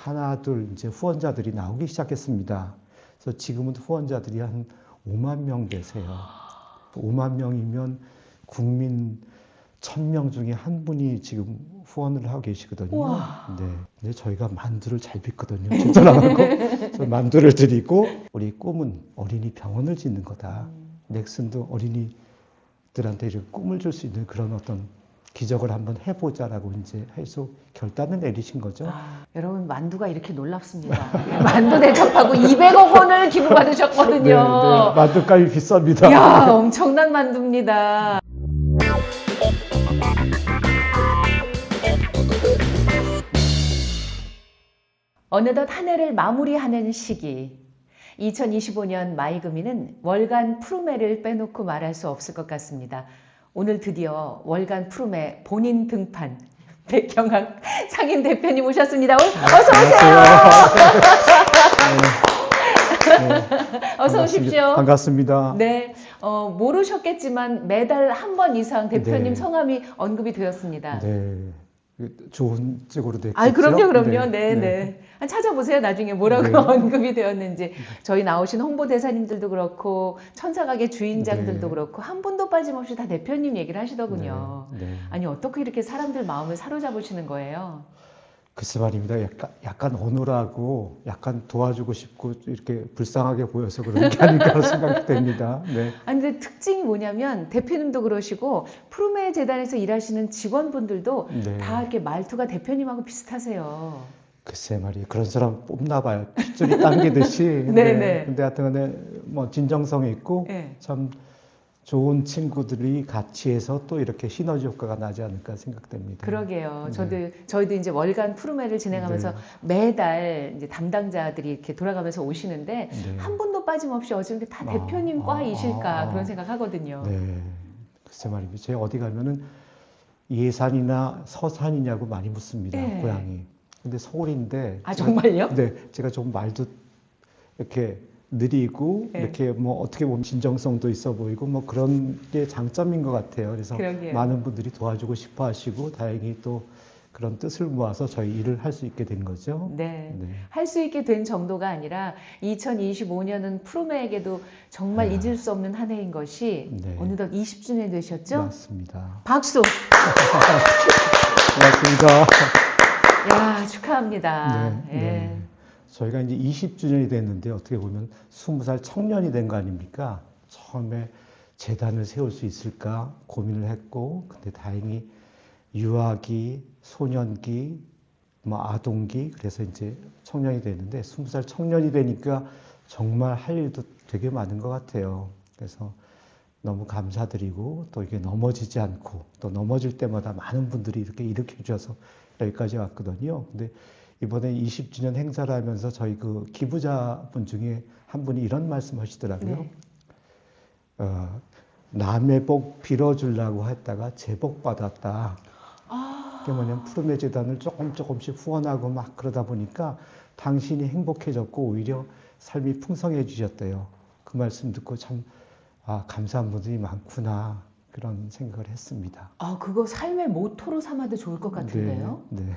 하나, 둘 이제 후원자들이 나오기 시작했습니다. 그래서 지금은 후원자들이 한 5만 명 되세요. 5만 명이면 국민 1000명 중에 한 분이 지금 후원을 하고 계시거든요. 우와. 네. 근데 저희가 만두를 잘 빚거든요. 진짜라고. 그래서 만두를 드리고 우리 꿈은 어린이 병원을 짓는 거다. 넥슨도 어린이들한테 이렇게 꿈을 줄 수 있는 그런 어떤 기적을 한번 해보자라고 이제 해서 결단을 내리신 거죠. 여러분 만두가 이렇게 놀랍습니다. 만두 대접하고 200억 원을 기부받으셨거든요. 네, 네. 만두값이 비쌉니다. 이야, 엄청난 만두입니다. 어느덧 한 해를 마무리하는 시기. 2025년 마이금이는 월간 푸르메를 빼놓고 말할 수 없을 것 같습니다. 오늘 드디어 월간 푸르메 본인 등판 백경학 상인 대표님 오셨습니다. 어서 오세요. 어서 오십시오. 반갑습니다. 네, 모르셨겠지만 매달 한 번 이상 대표님 네. 성함이 언급이 되었습니다. 네. 좋은 쪽으로 됐죠. 아, 그럼요. 네. 찾아보세요. 나중에 뭐라고 네. 언급이 되었는지. 저희 나오신 홍보대사님들도 그렇고 천사가게 주인장들도 네. 그렇고 한 분도 빠짐없이 다 대표님 얘기를 하시더군요. 네. 아니 어떻게 이렇게 사람들 마음을 사로잡으시는 거예요? 글쎄 말입니다. 약간 어눌하고 약간 도와주고 싶고 이렇게 불쌍하게 보여서 그런 게 아닌가 생각이 됩니다. 네. 아니 근데 특징이 뭐냐면 대표님도 그러시고 푸르메 재단에서 일하시는 직원분들도 네. 다 이렇게 말투가 대표님하고 비슷하세요. 글쎄 말이에요. 그런 사람 뽑나 봐요. 핏줄이 당기듯이. 네. 근데 하여튼간에 뭐 진정성이 있고 네. 참 좋은 친구들이 같이 해서 또 이렇게 시너지 효과가 나지 않을까 생각됩니다. 그러게요. 네. 저희도 이제 월간 푸르메를 진행하면서 네. 매달 이제 담당자들이 이렇게 돌아가면서 오시는데 네. 한 분도 빠짐없이 어쩜 다 대표님 과이실까 그런 생각하거든요. 네. 글쎄 말입니다. 제가 어디 가면은 예산이나 서산이냐고 많이 묻습니다. 네. 고향이. 근데 서울인데. 아 정말요? 네. 제가 좀 말도 이렇게 느리고 네. 이렇게 뭐 어떻게 보면 진정성도 있어 보이고 뭐 그런 게 장점인 것 같아요. 그래서 그러게요. 많은 분들이 도와주고 싶어 하시고 다행히 또 그런 뜻을 모아서 저희 일을 할 수 있게 된 거죠. 네. 네. 할 수 있게 된 정도가 아니라 2025년은 푸르메에게도 정말 잊을 수 없는 한 해인 것이 네. 어느덧 20주년 되셨죠? 맞습니다. 박수! 고맙습니다. 야, 축하합니다. 네, 네. 저희가 이제 20주년이 됐는데 어떻게 보면 20살 청년이 된 거 아닙니까? 처음에 재단을 세울 수 있을까 고민을 했고, 근데 다행히 유아기, 소년기, 뭐 아동기, 그래서 이제 청년이 됐는데 20살 청년이 되니까 정말 할 일도 되게 많은 것 같아요. 그래서 너무 감사드리고 또 이게 넘어지지 않고 또 넘어질 때마다 많은 분들이 이렇게 일으켜 주셔서 여기까지 왔거든요. 근데 이번에 20주년 행사를 하면서 저희 그 기부자분 중에 한 분이 이런 말씀 하시더라고요. 네. 남의 복 빌어주려고 했다가 제 복 받았다. 그게 뭐냐면 푸르메 재단을 조금씩 후원하고 막 그러다 보니까 당신이 행복해졌고 오히려 삶이 풍성해지셨대요. 그 말씀 듣고 참 감사한 분들이 많구나 그런 생각을 했습니다. 그거 삶의 모토로 삼아도 좋을 것 같은데요. 네.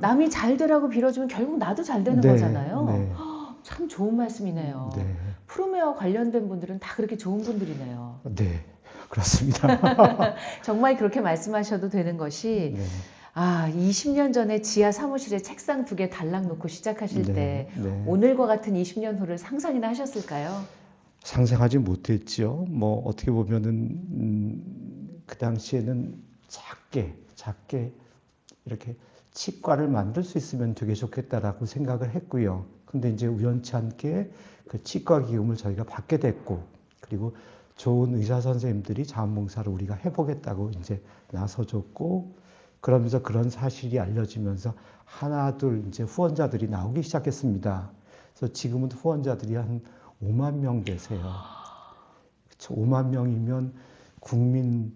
남이 잘 되라고 빌어주면 결국 나도 잘 되는 네, 거잖아요. 네. 참 좋은 말씀이네요. 네. 푸르메와 관련된 분들은 다 그렇게 좋은 분들이네요. 네, 그렇습니다. 정말 그렇게 말씀하셔도 되는 것이 네. 20년 전에 지하 사무실에 책상 2개 달랑 놓고 시작하실 네, 때 네. 오늘과 같은 20년 후를 상상이나 하셨을까요? 상상하지 못했죠. 뭐 어떻게 보면은 그 당시에는 작게 이렇게 치과를 만들 수 있으면 되게 좋겠다라고 생각을 했고요. 근데 이제 우연치 않게 그 치과 기금을 저희가 받게 됐고, 그리고 좋은 의사 선생님들이 자원봉사를 우리가 해보겠다고 이제 나서줬고, 그러면서 그런 사실이 알려지면서 하나 둘 이제 후원자들이 나오기 시작했습니다. 그래서 지금은 후원자들이 한 5만 명 되세요. 그쵸? 5만 명이면 국민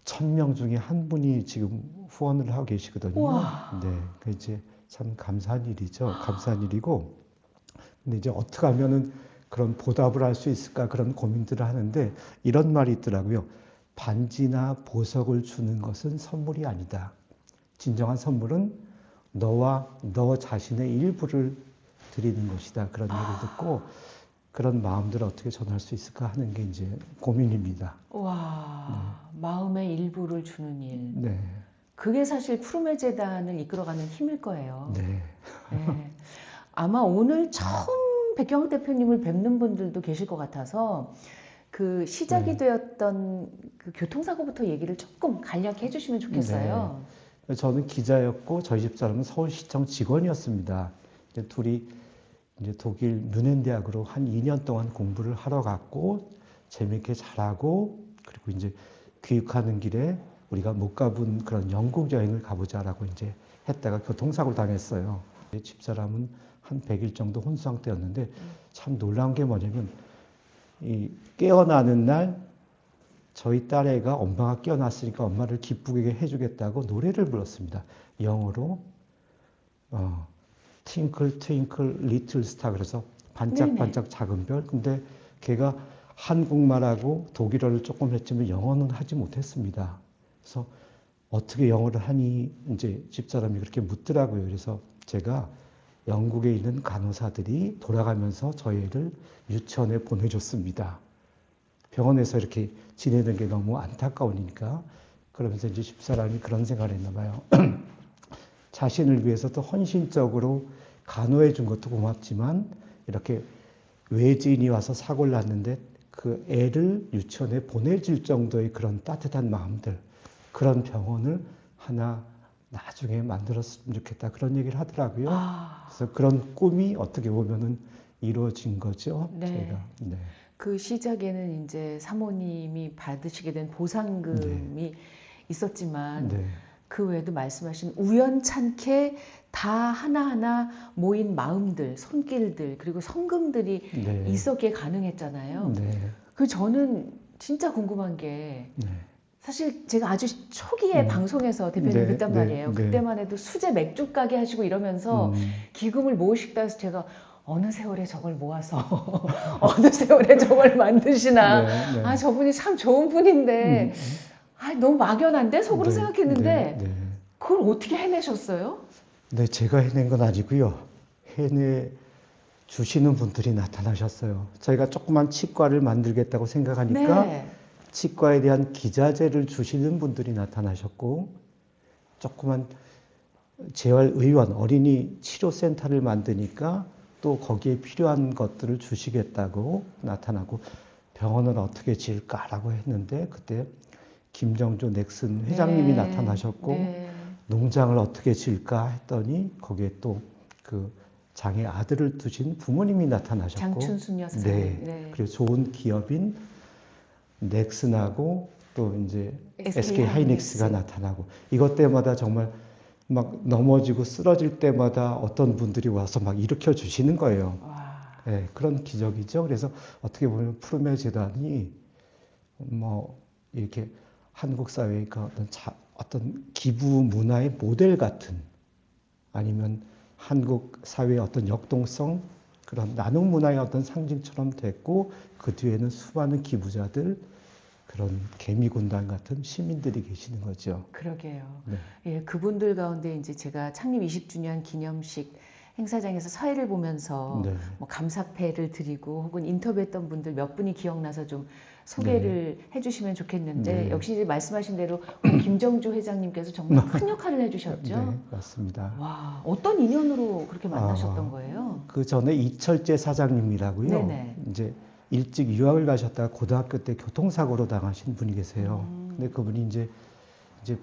1000명 중에 한 분이 지금 후원을 하고 계시거든요. 우와. 네, 그 이제 참 감사한 일이죠. 감사한 일이고, 근데 이제 어떻게 하면은 그런 보답을 할 수 있을까 그런 고민들을 하는데 이런 말이 있더라고요. 반지나 보석을 주는 것은 선물이 아니다. 진정한 선물은 너와 너 자신의 일부를 드리는 것이다. 그런 얘기를 듣고 그런 마음들을 어떻게 전할 수 있을까 하는 게 이제 고민입니다. 와, 마음의 일부를 주는 일. 네, 그게 사실 푸르메 재단을 이끌어가는 힘일 거예요. 네, 네. 아마 오늘 처음 백경욱 대표님을 뵙는 분들도 계실 것 같아서 그 시작이 네. 되었던 그 교통사고부터 얘기를 조금 간략히 해주시면 좋겠어요. 저는 기자였고 저희 집사람은 서울시청 직원이었습니다. 이제 둘이 이제 독일 뮌헨 대학으로 한 2년 동안 공부를 하러 갔고 재밌게 잘하고 그리고 이제 귀국하는 길에 우리가 못 가본 그런 영국 여행을 가보자라고 이제 했다가 교통사고를 당했어요. 집사람은 한 100일 정도 혼수 상태였는데 참 놀라운 게 뭐냐면 이 깨어나는 날 저희 딸애가 엄마가 깨어났으니까 엄마를 기쁘게 해주겠다고 노래를 불렀습니다. 영어로 Twinkle Twinkle Little Star 그래서 반짝반짝 작은 별. 근데 걔가 한국말하고 독일어를 조금 했지만 영어는 하지 못했습니다. 그래서 어떻게 영어를 하니 이제 집사람이 그렇게 묻더라고요. 그래서 제가 영국에 있는 간호사들이 돌아가면서 저희 애를 유치원에 보내줬습니다. 병원에서 이렇게 지내는 게 너무 안타까우니까. 그러면서 이제 집사람이 그런 생각을 했나 봐요. 자신을 위해서 또 헌신적으로 간호해 준 것도 고맙지만 이렇게 외지인이 와서 사고를 났는데 그 애를 유치원에 보내줄 정도의 그런 따뜻한 마음들, 그런 병원을 하나 나중에 만들었으면 좋겠다 그런 얘기를 하더라고요. 그래서 그런 꿈이 어떻게 보면은 이루어진 거죠. 네. 제가. 네. 그 시작에는 이제 사모님이 받으시게 된 보상금이 있었지만 네. 그 외에도 말씀하신 우연찮게 다 하나하나 모인 마음들, 손길들, 그리고 성금들이 네. 있었기에 가능했잖아요. 네. 그 저는 진짜 궁금한 게 네. 사실 제가 아주 초기에 방송에서 대표님 네, 뵀단 네, 말이에요. 네. 그때만 해도 수제 맥주 가게 하시고 이러면서 기금을 모으시다 해서 제가 어느 세월에 저걸 모아서 어느 세월에 저걸 만드시나. 네, 네. 아, 저분이 참 좋은 분인데 아, 너무 막연한데 속으로 네, 생각했는데 네, 네. 그걸 어떻게 해내셨어요? 네, 제가 해낸 건 아니고요. 해내 주시는 분들이 나타나셨어요. 저희가 조그만 치과를 만들겠다고 생각하니까 네. 치과에 대한 기자재를 주시는 분들이 나타나셨고, 조그만 재활의원, 어린이 치료센터를 만드니까 또 거기에 필요한 것들을 주시겠다고 나타나고, 병원을 어떻게 지을까라고 했는데 그때 김정주 넥슨 회장님이 네. 나타나셨고, 네. 농장을 어떻게 지을까 했더니 거기에 또 그 장의 아들을 두신 부모님이 나타나셨고, 장춘순 여사님. 네. 네. 그리고 좋은 기업인 넥슨하고 또 이제 SK SK 하이닉스가 하이닉스. 나타나고, 이것 때마다 정말 막 넘어지고 쓰러질 때마다 어떤 분들이 와서 막 일으켜 주시는 거예요. 와. 네, 그런 기적이죠. 그래서 어떻게 보면 푸르메 재단이 뭐 이렇게 한국 사회의 그 어떤 기부 문화의 모델 같은, 아니면 한국 사회의 어떤 역동성, 그런 나눔 문화의 어떤 상징처럼 됐고, 그 뒤에는 수많은 기부자들, 그런 개미군단 같은 시민들이 계시는 거죠. 그러게요. 네. 예, 그분들 가운데 이제 제가 창립 20주년 기념식 행사장에서 사회를 보면서 네. 뭐 감사패를 드리고 혹은 인터뷰했던 분들 몇 분이 기억나서 좀 소개를 해주시면 좋겠는데, 네. 역시 이제 말씀하신 대로 우리 김정주 회장님께서 정말 큰 역할을 해주셨죠. 네, 맞습니다. 와, 어떤 인연으로 그렇게 만나셨던 아, 거예요? 그 전에 이철재 사장님이라고요. 네네. 이제 일찍 유학을 가셨다가 고등학교 때 교통사고로 당하신 분이 계세요. 근데 그분이 이제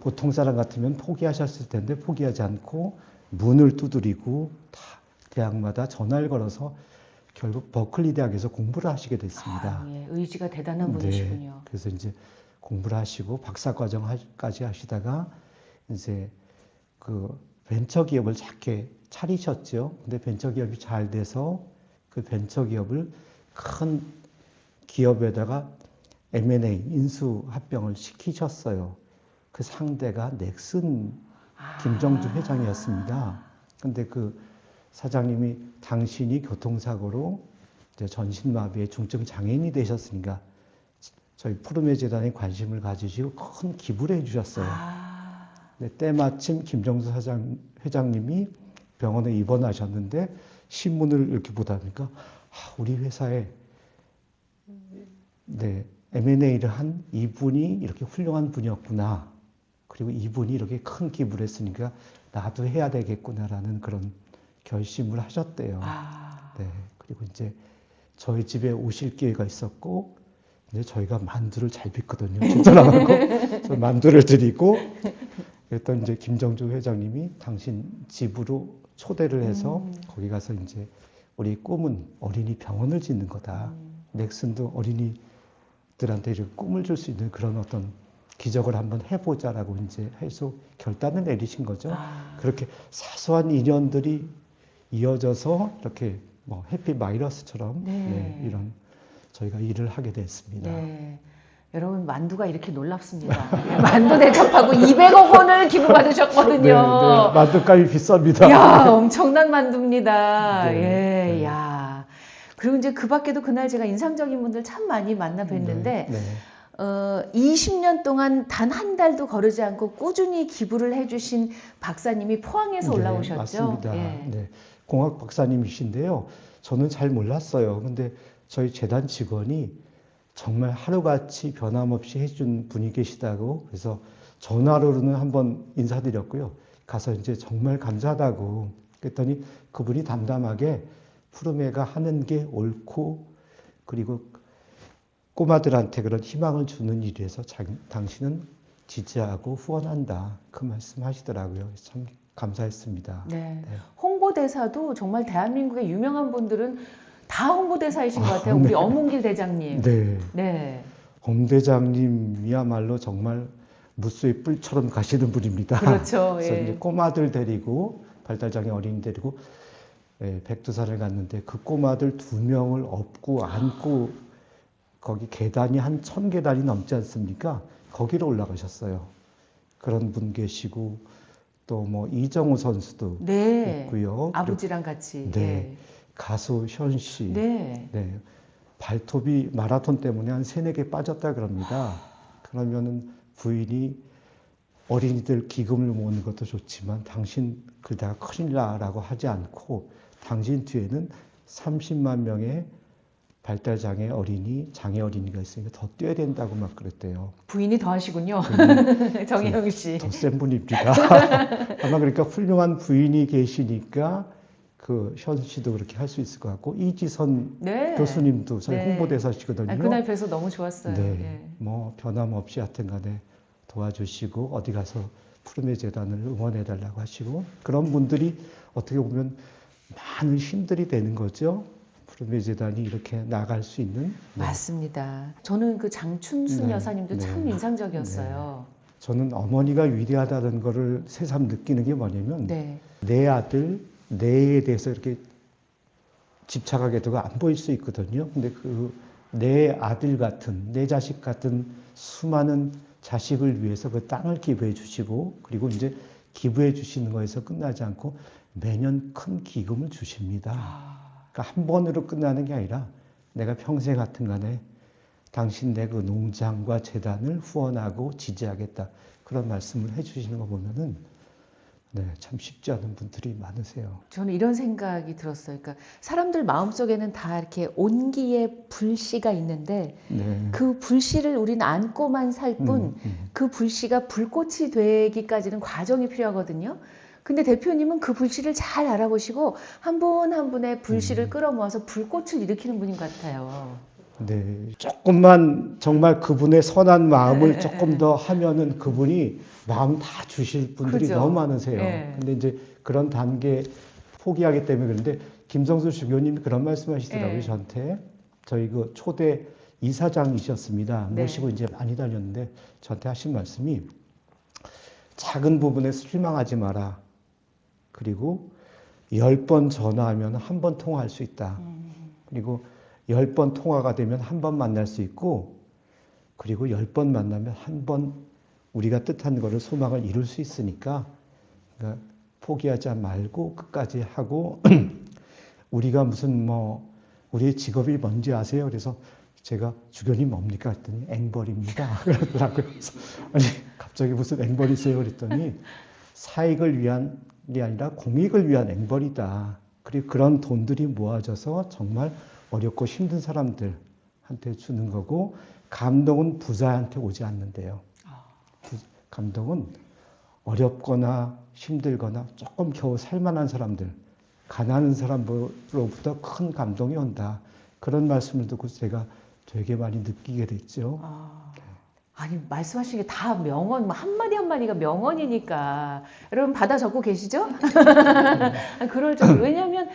보통 사람 같으면 포기하셨을 텐데 포기하지 않고 문을 두드리고 다 대학마다 전화를 걸어서 결국 버클리 대학에서 공부를 하시게 됐습니다. 아, 예, 의지가 대단한 분이시군요. 네, 그래서 이제 공부를 하시고 박사과정까지 하시다가 이제 그 벤처기업을 작게 차리셨죠. 근데 벤처기업이 잘 돼서 그 벤처기업을 큰 기업에다가 M&A 인수 합병을 시키셨어요. 그 상대가 넥슨 김정주 회장이었습니다. 근데 그 사장님이 당신이 교통사고로 이제 전신마비의 중증 장애인이 되셨으니까 저희 푸르메 재단에 관심을 가지시고 큰 기부를 해주셨어요. 근데 때마침 김정수 회장님이 병원에 입원하셨는데 신문을 이렇게 보다 보니까 우리 회사에 네, M&A를 한 이분이 이렇게 훌륭한 분이었구나. 그리고 이분이 이렇게 큰 기부를 했으니까 나도 해야 되겠구나라는 그런 결심을 하셨대요. 네, 그리고 이제 저희 집에 오실 기회가 있었고, 이제 저희가 만두를 잘 빚거든요. 친절하고. 그래서 만두를 드리고, 그랬더니 이제 김정주 회장님이 당신 집으로 초대를 해서 거기 가서 이제 우리 꿈은 어린이 병원을 짓는 거다. 넥슨도 어린이들한테 이렇게 꿈을 줄 수 있는 그런 어떤 기적을 한번 해보자라고 이제 해서 결단을 내리신 거죠. 그렇게 사소한 인연들이 이어져서 이렇게 뭐 해피바이러스처럼 네, 이런 저희가 일을 하게 됐습니다. 네. 여러분 만두가 이렇게 놀랍습니다. 만두 대접하고 200억 원을 기부받으셨거든요. 네, 네, 만두값이 비쌉니다. 야, 엄청난 만두입니다. 네, 예, 네. 야. 그리고 이제 그 밖에도 그날 제가 인상적인 분들 참 많이 만나 뵀는데, 네, 네. 20년 동안 단 한 달도 거르지 않고 꾸준히 기부를 해주신 박사님이 포항에서 네, 올라오셨죠? 맞습니다. 예. 네, 공학 박사님이신데요. 저는 잘 몰랐어요. 근데 저희 재단 직원이 정말 하루같이 변함없이 해준 분이 계시다고 그래서 전화로는 한번 인사드렸고요. 가서 이제 정말 감사하다고 그랬더니 그분이 담담하게 푸르메가 하는 게 옳고 그리고 꼬마들한테 그런 희망을 주는 일에서 당신은 지지하고 후원한다. 그 말씀 하시더라고요. 참 감사했습니다. 네. 홍보대사도 정말 대한민국의 유명한 분들은 다 홍보대사이신 것 같아요. 우리 네. 엄은길 대장님. 네. 네. 엄 대장님이야말로 정말 무수의 뿔처럼 가시는 분입니다. 그렇죠. 그래서 예. 이제 꼬마들 데리고 발달장애 어린이 데리고 백두산을 갔는데 그 꼬마들 2명을 업고 안고 거기 계단이 한 1000계단이 넘지 않습니까? 거기로 올라가셨어요. 그런 분 계시고 또 뭐 이정우 선수도 네. 있고요. 아버지랑 같이. 네. 가수 현 씨. 네. 네. 발톱이 마라톤 때문에 한 3-4개 빠졌다 그럽니다. 그러면은 부인이 어린이들 기금을 모으는 것도 좋지만 당신 그러다가 큰일 나라고 하지 않고 당신 뒤에는 30만 명의 발달장애 어린이, 장애 어린이가 있으니까 더 뛰어야 된다고 막 그랬대요. 부인이 더 하시군요. 정혜영 씨. 더 센 분입니다. 아마 그러니까 훌륭한 부인이 계시니까 그 현 씨도 그렇게 할 수 있을 것 같고 이지선 네. 교수님도 저희 네. 홍보대사시거든요. 그날 뵈서 너무 좋았어요. 네, 예. 뭐 변함없이 하여튼간에 도와주시고 어디 가서 푸르메 재단을 응원해달라고 하시고 그런 분들이 어떻게 보면 많은 힘들이 되는 거죠. 푸르메 재단이 이렇게 나갈 수 있는. 네. 맞습니다. 저는 그 장춘순 네. 여사님도 네. 참 인상적이었어요. 저는 어머니가 위대하다는 거를 새삼 느끼는 게 뭐냐면 네. 내 아들, 내에 대해서 이렇게 집착하게 되고 안 보일 수 있거든요. 근데 그 내 아들 같은, 내 자식 같은 수많은 자식을 위해서 그 땅을 기부해 주시고 그리고 이제 기부해 주시는 거에서 끝나지 않고 매년 큰 기금을 주십니다. 그러니까 한 번으로 끝나는 게 아니라 내가 평생 같은 간에 당신 내 그 농장과 재단을 후원하고 지지하겠다. 그런 말씀을 해주시는 거 보면은 네, 참 쉽지 않은 분들이 많으세요. 저는 이런 생각이 들었어요. 그러니까 사람들 마음속에는 다 이렇게 온기의 불씨가 있는데 네. 그 불씨를 우리는 안고만 살 뿐 그 불씨가 불꽃이 되기까지는 과정이 필요하거든요. 근데 대표님은 그 불씨를 잘 알아보시고 한 분 한 분의 불씨를 끌어모아서 불꽃을 일으키는 분인 것 같아요. 네, 조금만 정말 그분의 선한 마음을 조금 더 하면은 그분이 마음 다 주실 분들이 그죠. 너무 많으세요. 네. 근데 이제 그런 단계 포기하기 때문에 그런데 김성수 주교님이 그런 말씀하시더라고요. 네. 저한테 저희 그 초대 이사장이셨습니다. 네. 모시고 이제 많이 다녔는데 저한테 하신 말씀이 작은 부분에 실망하지 마라. 그리고 10번 전화하면 한 번 통화할 수 있다. 그리고 10번 통화가 되면 한 번 만날 수 있고 그리고 10번 만나면 한 번 우리가 뜻한 거를 소망을 이룰 수 있으니까 그러니까 포기하지 말고 끝까지 하고 우리가 무슨 뭐 우리의 직업이 뭔지 아세요? 그래서 제가 주교님 뭡니까? 했더니 앵벌입니다. 그러더라고요. 그래서 아니 갑자기 무슨 앵벌이세요? 그랬더니 사익을 위한 게 아니라 공익을 위한 앵벌이다. 그리고 그런 돈들이 모아져서 정말 어렵고 힘든 사람들한테 주는 거고, 감동은 부자한테 오지 않는데요. 감동은 어렵거나 힘들거나 조금 겨우 살만한 사람들, 가난한 사람으로부터 큰 감동이 온다. 그런 말씀을 듣고 제가 되게 많이 느끼게 됐죠. 아니, 말씀하신 게 다 명언, 뭐 한마디 한마디가 명언이니까. 여러분 받아 적고 계시죠? 그럴 정도. 왜냐면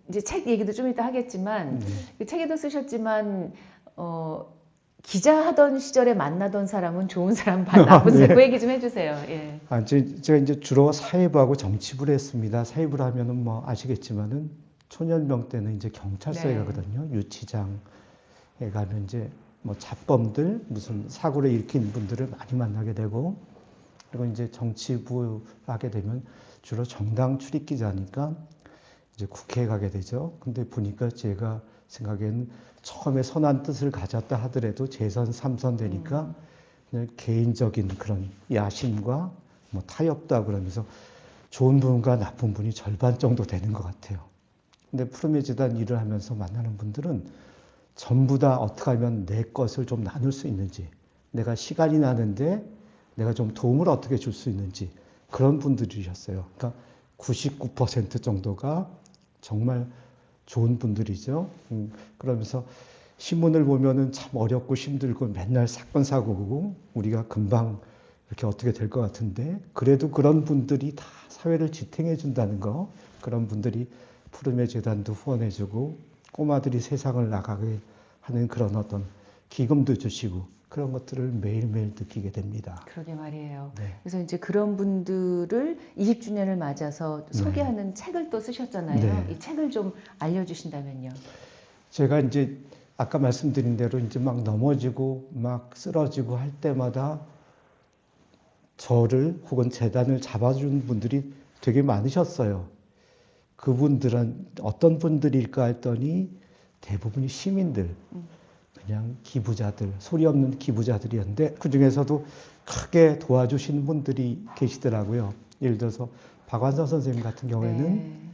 이제 책 얘기도 좀 이따 하겠지만, 그 책에도 쓰셨지만, 기자 하던 시절에 만나던 사람은 좋은 사람, 나쁜 사람. 네. 그 얘기 좀 해주세요. 예. 제가 이제 주로 사회부하고 정치부를 했습니다. 사회부를 하면은 뭐 아시겠지만은 초년병 때는 이제 경찰서에 네. 가거든요. 유치장에 가면 이제 뭐 잡범들, 무슨 사고를 일으킨 분들을 많이 만나게 되고, 그리고 이제 정치부 하게 되면 주로 정당 출입 기자니까 이제 국회에 가게 되죠. 근데 보니까 제가 생각에는 처음에 선한 뜻을 가졌다 하더라도 재선 3선 되니까 그냥 개인적인 그런 야심과 뭐 타협다 그러면서 좋은 분과 나쁜 분이 절반 정도 되는 것 같아요. 근데 푸르메 재단 일을 하면서 만나는 분들은 전부 다 어떻게 하면 내 것을 좀 나눌 수 있는지, 내가 시간이 나는데 내가 좀 도움을 어떻게 줄 수 있는지, 그런 분들이셨어요. 그러니까 99% 정도가 정말 좋은 분들이죠. 그러면서 신문을 보면은 참 어렵고 힘들고 맨날 사건 사고고 우리가 금방 이렇게 어떻게 될 것 같은데, 그래도 그런 분들이 다 사회를 지탱해 준다는 거, 그런 분들이 푸르메 재단도 후원해주고 꼬마들이 세상을 나가게 하는 그런 어떤 기금도 주시고, 그런 것들을 매일매일 느끼게 됩니다. 그러게 말이에요. 네. 그래서 이제 그런 분들을 20주년을 맞아서 소개하는 책을 또 쓰셨잖아요. 네. 이 책을 좀 알려주신다면요. 제가 이제 아까 말씀드린 대로 이제 막 넘어지고 막 쓰러지고 할 때마다 저를 혹은 재단을 잡아준 분들이 되게 많으셨어요. 그분들은 어떤 분들일까 했더니 대부분이 시민들, 그냥 기부자들, 소리 없는 기부자들이었는데 그 중에서도 크게 도와주시는 분들이 계시더라고요. 예를 들어서 박완서 선생님 같은 경우에는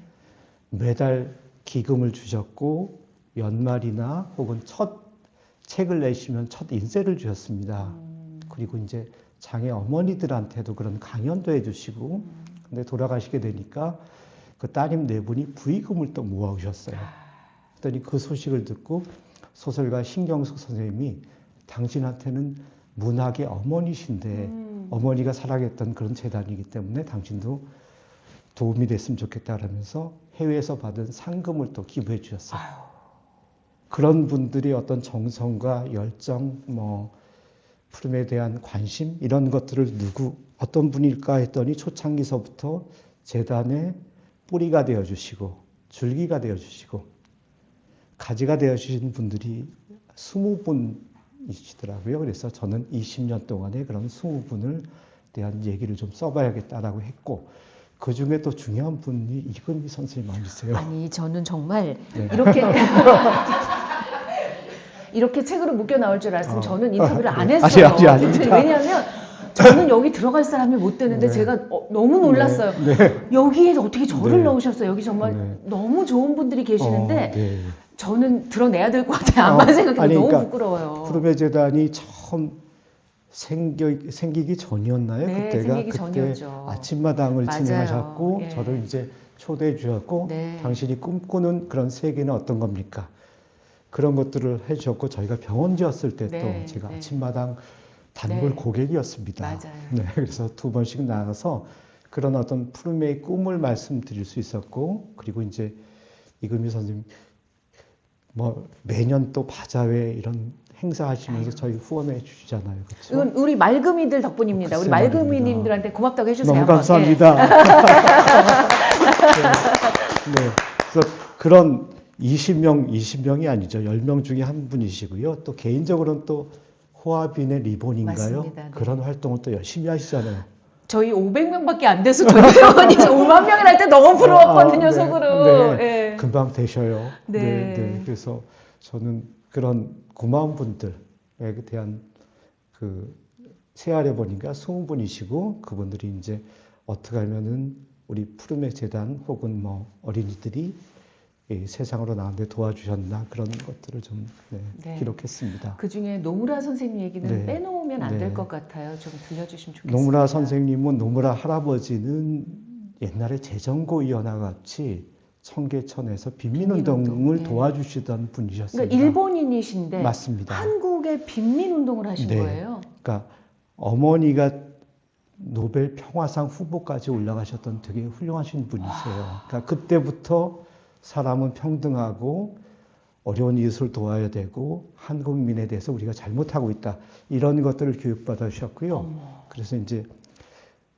매달 기금을 주셨고, 연말이나 혹은 첫 책을 내시면 첫 인쇄를 주셨습니다. 그리고 이제 장애 어머니들한테도 그런 강연도 해주시고, 근데 돌아가시게 되니까 그 따님 네 분이 부의금을 또 모아오셨어요. 그랬더니 그 소식을 듣고 소설가 신경숙 선생님이 당신한테는 문학의 어머니신데 어머니가 사랑했던 그런 재단이기 때문에 당신도 도움이 됐으면 좋겠다 그러면서 해외에서 받은 상금을 또 기부해 주셨어요. 그런 분들이 어떤 정성과 열정, 뭐 푸름에 대한 관심, 이런 것들을 어떤 분일까 했더니 초창기서부터 재단의 뿌리가 되어주시고 줄기가 되어주시고 가지가 되어주신 분들이 20분이시더라고요. 그래서 저는 20년 동안에 그런 20분을 대한 얘기를 좀 써봐야겠다라고 했고, 그 중에 또 중요한 분이 이금희 선생님 아니세요? 아니, 저는 정말 네. 이렇게 책으로 묶여 나올 줄 알았으면 저는 인터뷰를 안 했어요. 아닙니다. 왜냐하면 저는 여기 들어갈 사람이 못 되는데 네. 제가 너무 놀랐어요. 여기에 어떻게 저를 넣으셨어요? 여기 정말 너무 좋은 분들이 계시는데 저는 드러내야 될 것 같아요. 암만 생각해도 너무 그러니까 부끄러워요. 푸르메 재단이 처음 생기기 전이었나요? 네, 그때가 생기기 그때 전이었죠. 아침마당을 맞아요. 진행하셨고 예. 저를 이제 초대해 주셨고 당신이 꿈꾸는 그런 세계는 어떤 겁니까? 그런 것들을 해주셨고, 저희가 병원 지었을 때 또 제가 아침마당 단골 고객이었습니다. 맞아요. 네, 그래서 2번씩 나가서 그런 어떤 푸르메의 꿈을 말씀드릴 수 있었고, 그리고 이제 이금희 선생님 뭐 매년 또 바자회 이런 행사하시면서 저희 후원해 주시잖아요. 그렇죠? 이건 우리 말금이들 덕분입니다. 우리 말금이님들한테 고맙다고 해주세요. 너무 감사합니다. 네. 그래서 그런 20명이 아니죠. 10명 중에 한 분이시고요. 또 개인적으로는 또 호아빈의 리본인가요? 맞습니다. 네. 그런 활동을 또 열심히 하시잖아요. 저희 500명밖에 안 돼서 저희 회원이 5만 명이랄 때 너무 부러웠거든요, 속으로. 네. 예. 금방 되셔요. 네. 그래서 저는 그런 고마운 분들에 대한 그 새할아버니가 20분이시고 그분들이 이제 어떻게 하면은 우리 푸르메 재단 혹은 뭐 어린이들이 이 세상으로 나오는데 도와주셨나 그런 것들을 좀 네. 기록했습니다. 그 중에 노무라 선생님 얘기는 네. 빼놓으면 안 될 네. 것 같아요. 좀 들려주시면 좋겠습니다. 노무라 선생님은 노무라 할아버지는 옛날에 재정고위원과 같이 청계천에서 빈민운동을 빈민운동, 예. 도와주시던 분이셨습니다. 그러니까 일본인이신데 맞습니다. 한국의 빈민운동을 하신 네. 거예요? 그러니까 어머니가 노벨 평화상 후보까지 올라가셨던 되게 훌륭하신 분이세요. 그러니까 그때부터 사람은 평등하고 어려운 이웃을 도와야 되고 한국민에 대해서 우리가 잘못하고 있다. 이런 것들을 교육받으셨고요. 그래서 이제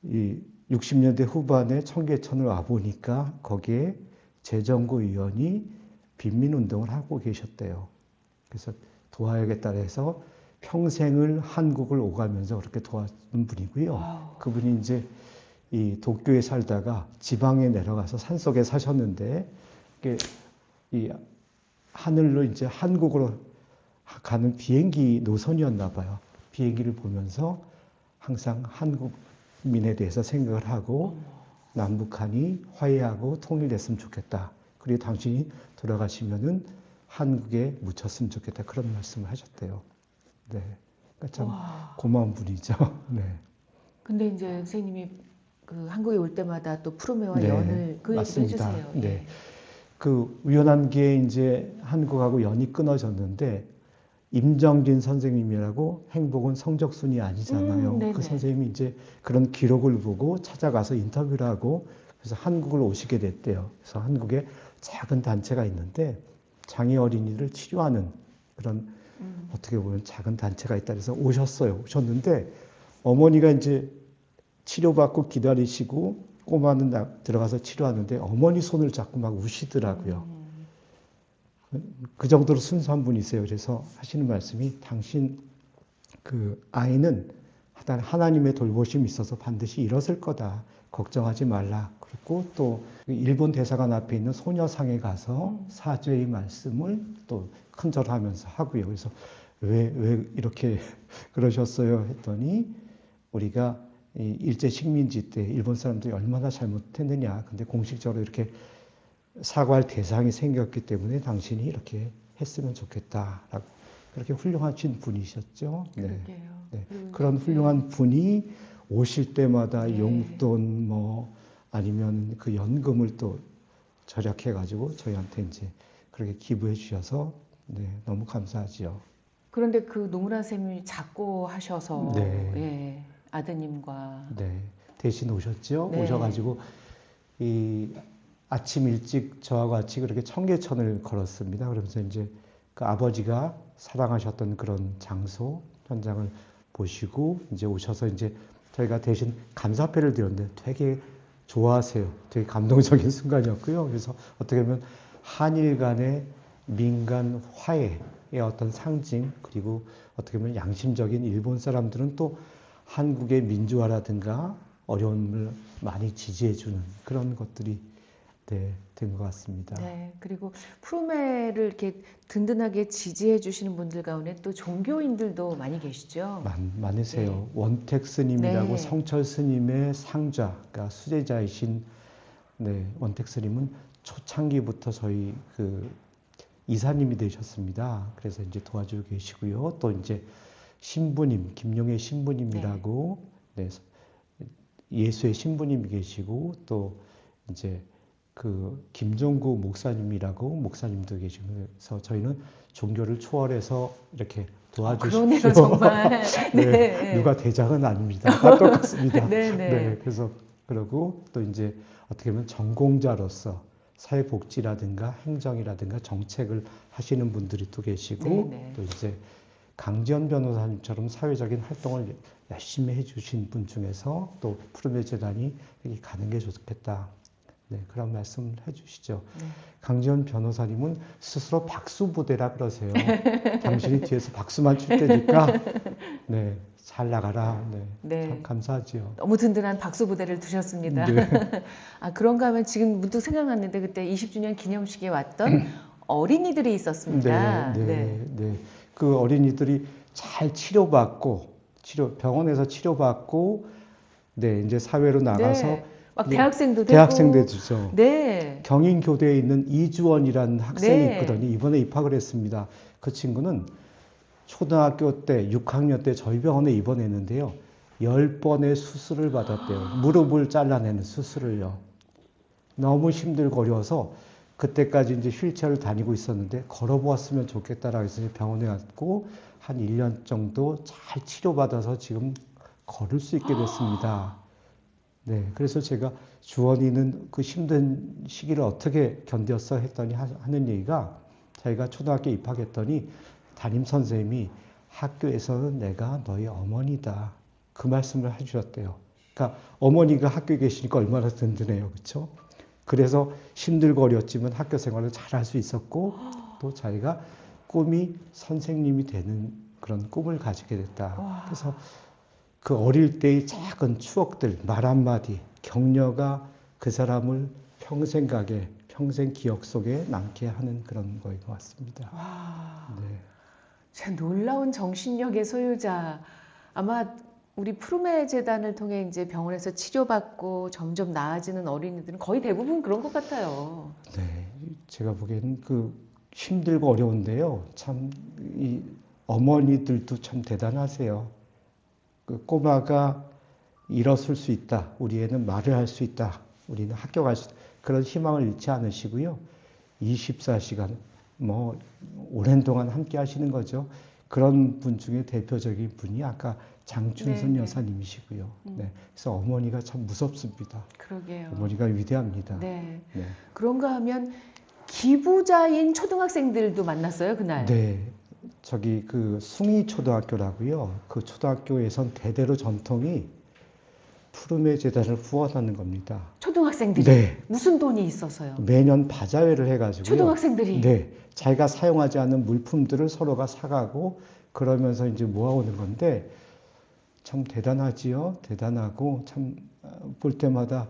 이 60년대 후반에 청계천을 와보니까 거기에 재정고 의원이 빈민운동을 하고 계셨대요. 그래서 도와야겠다 해서 평생을 한국을 오가면서 그렇게 도와준 분이고요. 와우. 그분이 이제 이 도쿄에 살다가 지방에 내려가서 산속에 사셨는데 이게 이 하늘로 이제 한국으로 가는 비행기 노선이었나 봐요. 비행기를 보면서 항상 한국민에 대해서 생각을 하고 남북한이 화해하고 통일됐으면 좋겠다. 그리고 당신이 돌아가시면은 한국에 묻혔으면 좋겠다. 그런 말씀을 하셨대요. 네. 그러니까 참 와. 고마운 분이죠. 네. 근데 이제 선생님이 그 한국에 올 때마다 또 푸르메와 네, 연을 그 얘기도 맞습니다. 해주세요. 네. 예. 그 우연한 게 이제 한국하고 연이 끊어졌는데 임정진 선생님이라고 행복은 성적순이 아니잖아요. 네네. 그 선생님이 이제 그런 기록을 보고 찾아가서 인터뷰를 하고 그래서 한국을 오시게 됐대요. 그래서 한국에 작은 단체가 있는데 장애 어린이를 치료하는 그런 어떻게 보면 작은 단체가 있다 그래서 오셨어요. 오셨는데 어머니가 이제 치료받고 기다리시고 꼬마는 들어가서 치료하는데 어머니 손을 잡고 막 우시더라고요. 그 정도로 순수한 분이세요. 그래서 하시는 말씀이 당신 그 아이는 하나님의 돌보심이 있어서 반드시 일어설 거다. 걱정하지 말라. 그리고 또 일본 대사관 앞에 있는 소녀상에 가서 사죄의 말씀을 또 큰절하면서 하고요. 그래서 왜 이렇게 그러셨어요? 했더니 우리가 이 일제 식민지 때 일본 사람들이 얼마나 잘못했느냐. 근데 공식적으로 이렇게 사과할 대상이 생겼기 때문에 당신이 이렇게 했으면 좋겠다라고 그렇게 훌륭하신 분이셨죠. 네. 네. 그런 훌륭한 분이 오실 때마다 네. 용돈 뭐 아니면 그 연금을 또 절약해가지고 저희한테 이제 그렇게 기부해 주셔서 네, 너무 감사하지요. 그런데 그 노무라 쌤이 작고 하셔서 네. 예, 아드님과 네. 대신 오셨죠. 네. 오셔가지고 이 아침 일찍 저하고 같이 그렇게 청계천을 걸었습니다. 그러면서 이제 그 아버지가 사랑하셨던 그런 장소 현장을 보시고 이제 오셔서 이제 저희가 대신 감사패를 드렸는데 되게 좋아하세요. 되게 감동적인 순간이었고요. 그래서 어떻게 보면 한일 간의 민간 화해의 어떤 상징 그리고 어떻게 보면 양심적인 일본 사람들은 또 한국의 민주화라든가 어려움을 많이 지지해주는 그런 것들이 네, 된 것 같습니다. 네, 그리고 푸르메를 이렇게 든든하게 지지해 주시는 분들 가운데 또 종교인들도 많이 계시죠? 많으세요. 네. 원택 스님이라고 네. 성철 스님의 상좌, 그러니까 수제자이신 네, 원택 스님은 초창기부터 저희 그 이사님이 되셨습니다. 그래서 이제 도와주고 계시고요. 또 이제 신부님, 김용혜 신부님이라고 네, 예수의 신부님이 계시고 또 이제 그 김종구 목사님이라고 목사님도 계시고 그래서 저희는 종교를 초월해서 이렇게 도와주십시오. 그러네요, 정말. 네, 네. 누가 대장은 아닙니다. 다 똑같습니다. 네, 네, 그래서 그러고 또 이제 어떻게 보면 전공자로서 사회복지라든가 행정이라든가 정책을 하시는 분들이 또 계시고 네. 또 이제 강지연 변호사님처럼 사회적인 활동을 열심히 해주신 분 중에서 또 푸르메 재단이 여기 가는 게 좋겠다. 네, 그런 말씀 해주시죠. 네. 강지연 변호사님은 스스로 박수부대라 그러세요. 당신이 뒤에서 박수만 칠 때니까 네, 잘 나가라. 네, 네. 참 감사하지요. 너무 든든한 박수 부대를 두셨습니다. 네. 아, 그런가 하면 지금 문득 생각났는데 그때 20주년 기념식에 왔던 어린이들이 있었습니다. 네. 그 어린이들이 잘 치료받고 병원에서 치료받고, 네, 이제 사회로 나가서 네. 막 이제 대학생도 되고. 대학생도 되죠. 네. 경인교대에 있는 이주원이라는 학생이 네. 있거든요. 이번에 입학을 했습니다. 그 친구는 초등학교 때, 6학년 때 저희 병원에 입원했는데요. 10번의 수술을 받았대요. 무릎을 잘라내는 수술을요. 너무 힘들거려서 그때까지 이제 휠체어를 다니고 있었는데 걸어보았으면 좋겠다라고 해서 병원에 갔고 한 1년 정도 잘 치료받아서 지금 걸을 수 있게 됐습니다. 네, 그래서 제가 주원이는 그 힘든 시기를 어떻게 견뎠어 했더니 하는 얘기가 자기가 초등학교 입학했더니 담임 선생님이 학교에서는 내가 너희 어머니다. 그 말씀을 해주셨대요. 그러니까 어머니가 학교에 계시니까 얼마나 든든해요. 그렇죠? 그래서 힘들고 어렸지만 학교 생활을 잘할 수 있었고 또 자기가 꿈이 선생님이 되는 그런 꿈을 가지게 됐다. 그래서 그 어릴 때의 작은 추억들, 말 한마디, 격려가 그 사람을 평생 가게, 평생 기억 속에 남게 하는 그런 거인 것 같습니다. 와, 네. 참 놀라운 정신력의 소유자. 아마 우리 푸르메 재단을 통해 이제 병원에서 치료받고 점점 나아지는 어린이들은 거의 대부분 그런 것 같아요. 네, 제가 보기에는 그 힘들고 어려운데요. 참, 이 어머니들도 참 대단하세요. 그 꼬마가 일어설 수 있다. 우리 애는 말을 할 수 있다. 우리는 학교 갈 수 있다. 그런 희망을 잃지 않으시고요. 24시간, 뭐, 오랜 동안 함께 하시는 거죠. 그런 분 중에 대표적인 분이 아까 장춘선 네, 네. 여사님이시고요. 네, 그래서 어머니가 참 무섭습니다. 그러게요. 어머니가 위대합니다. 네. 네. 그런가 하면 기부자인 초등학생들도 만났어요, 그날. 네. 저기 그 숭이 초등학교라고요. 그 초등학교에선 대대로 전통이 푸르메 재단을 후원하는 겁니다. 초등학생들이. 네. 무슨 돈이 있어서요? 매년 바자회를 해가지고요. 초등학생들이. 네. 자기가 사용하지 않는 물품들을 서로가 사가고 그러면서 이제 모아오는 건데 참 대단하지요. 대단하고 참 볼 때마다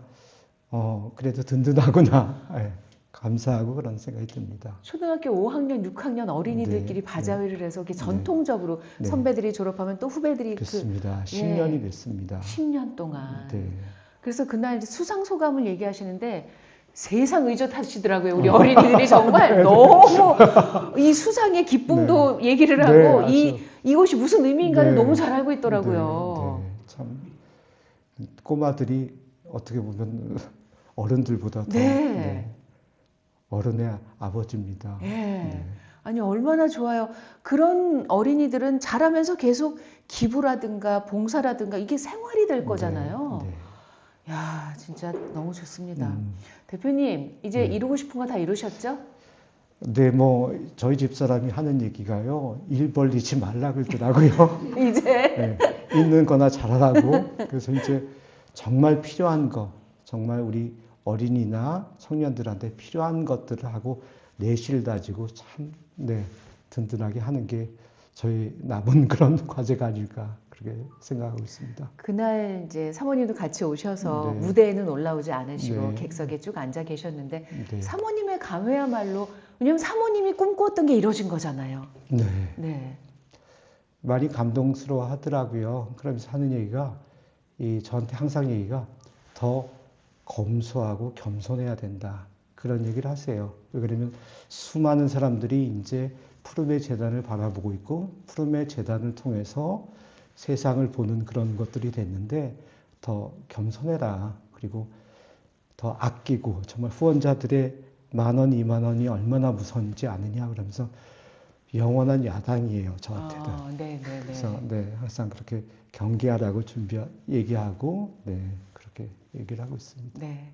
그래도 든든하구나. 네. 감사하고 그런 생각이 듭니다. 초등학교 5학년, 6학년 어린이들끼리 네, 바자회를 해서 이렇게 네. 전통적으로 네. 선배들이 졸업하면 또 후배들이 그렇습니다. 예. 10년이 됐습니다. 10년 동안. 네. 그래서 그날 이제 수상 소감을 얘기하시는데 세상 의젓하시더라고요. 우리 어린이들이 정말 너무 이 수상의 기쁨도 얘기를 하고 네, 이것이 무슨 의미인가를 네. 너무 잘 알고 있더라고요. 네, 네. 참 꼬마들이 어떻게 보면 어른들보다 더 네. 어른의 아버지입니다. 예. 네. 아니, 얼마나 좋아요. 그런 어린이들은 자라면서 계속 기부라든가 봉사라든가 이게 생활이 될 거잖아요. 네. 야, 진짜 너무 좋습니다. 음. 대표님, 이제 네. 이루고 싶은 거 다 이루셨죠? 네, 뭐 저희 집사람이 하는 얘기가요. 일 벌리지 말라 그러더라고요. 이제. 네, 있는 거나 잘하라고. 그래서 이제 정말 필요한 거, 정말 우리 어린이나 청년들한테 필요한 것들을 하고 내실 다지고 참, 네, 든든하게 하는 게 저희 남은 그런 과제가 아닐까 그렇게 생각하고 있습니다. 그날 이제 사모님도 같이 오셔서 네. 무대에는 올라오지 않으시고 네. 객석에 쭉 앉아 계셨는데 네. 사모님의 감회야말로 왜냐면 사모님이 꿈꿨던 게 이루어진 거잖아요. 네. 네. 많이 감동스러워 하더라고요. 그러면서 하는 얘기가 저한테 항상 얘기가 더 검소하고 겸손해야 된다. 그런 얘기를 하세요. 왜 그러면 수많은 사람들이 이제 푸르메 재단을 바라보고 있고 푸르메 재단을 통해서 세상을 보는 그런 것들이 됐는데 더 겸손해라. 그리고 더 아끼고 정말 후원자들의 10,000원, 20,000원이 얼마나 무서운지 아느냐 그러면서 영원한 야당이에요. 저한테는. 네. 그래서 네, 항상 그렇게 경계하라고 얘기하고 네, 그렇게 얘기를 하고 있습니다. 네.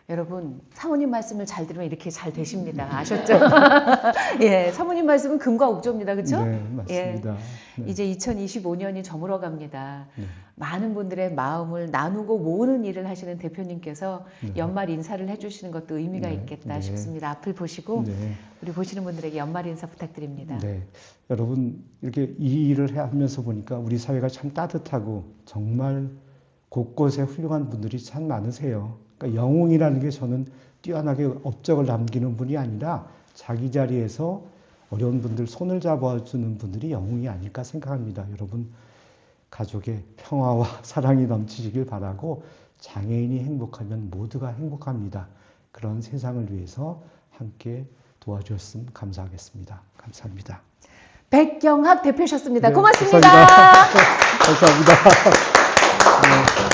여러분, 사모님 말씀을 잘 들으면 이렇게 잘 되십니다. 아셨죠? 예, 사모님 말씀은 금과 옥조입니다. 그렇죠? 네, 맞습니다. 네. 이제 2025년이 저물어 갑니다. 네. 많은 분들의 마음을 나누고 모으는 일을 하시는 대표님께서 네. 연말 인사를 해주시는 것도 의미가 네, 있겠다 네. 싶습니다. 앞을 보시고 네. 우리 보시는 분들에게 연말 인사 부탁드립니다. 네. 여러분 이렇게 이 일을 하면서 보니까 우리 사회가 참 따뜻하고 정말 곳곳에 훌륭한 분들이 참 많으세요. 그러니까 영웅이라는 게 저는 뛰어나게 업적을 남기는 분이 아니라 자기 자리에서 어려운 분들 손을 잡아주는 분들이 영웅이 아닐까 생각합니다. 여러분 가족의 평화와 사랑이 넘치시길 바라고 장애인이 행복하면 모두가 행복합니다. 그런 세상을 위해서 함께 도와주셨으면 감사하겠습니다. 감사합니다. 백경학 대표셨습니다. 네, 고맙습니다. 감사합니다. 감사합니다. 네.